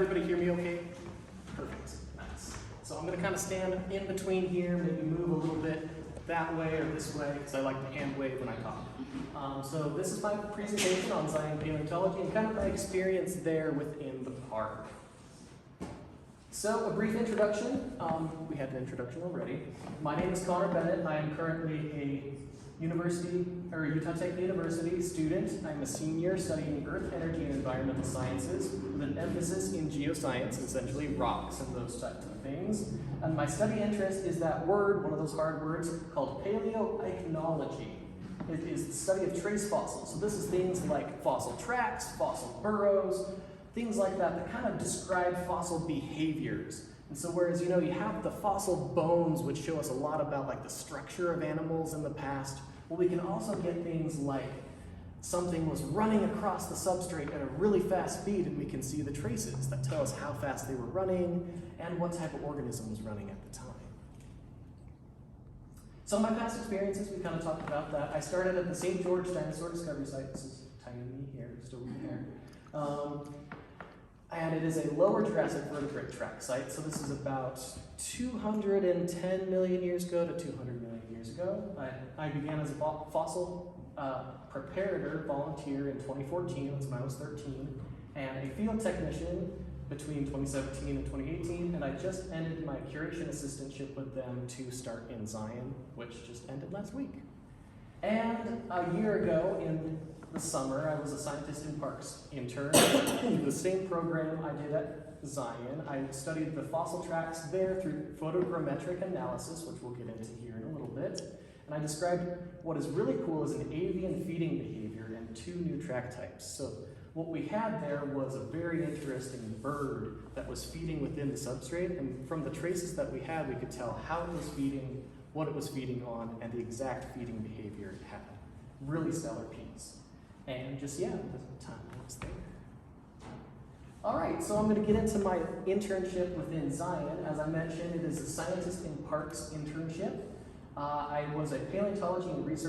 everybody hear me okay? Perfect, nice. So I'm gonna kind of stand in between here, maybe move a little bit that way or this way, because I like to hand wave when I talk. So this is my presentation on Zion Paleontology and kind of my experience there within the park. So a brief introduction. We had an introduction already. My name is Conner Bennett. I am currently a Utah Tech University student. I'm a senior studying Earth, Energy, and Environmental Sciences with an emphasis in geoscience, essentially rocks and those types of things. And my study interest is that word, one of those hard words, called paleontology. It is the study of trace fossils. So this is things like fossil tracks, fossil burrows, things like that that kind of describe fossil behaviors. And so whereas, you have the fossil bones, which show us a lot about like the structure of animals in the past, well, we can also get things like something was running across the substrate at a really fast speed, and we can see the traces that tell us how fast they were running and what type of organism was running at the time. So my past experiences, we kind of talked about that. I started at the St. George Dinosaur Discovery Site. This is tiny me here, still here. And it is a lower Jurassic vertebrate track site. So this is about 210 million years ago to 200 million years ago. I began as a fossil preparator volunteer in 2014, that's when I was 13, and a field technician between 2017 and 2018, and I just ended my curation assistantship with them to start in Zion, which just ended last week. And a year ago in the summer, I was a scientist in parks intern in the same program I did at Zion. I studied the fossil tracks there through photogrammetric analysis, which we'll get into here in a little bit. And I described what is really cool is an avian feeding behavior and two new track types. So what we had there was a very interesting bird that was feeding within the substrate, and from the traces that we had, we could tell how it was feeding, what it was feeding on, and the exact feeding behavior it had. Really stellar piece. And just, the time was there. All right, so I'm going to get into my internship within Zion. As I mentioned, it is a scientist in parks internship. I was a paleontology and research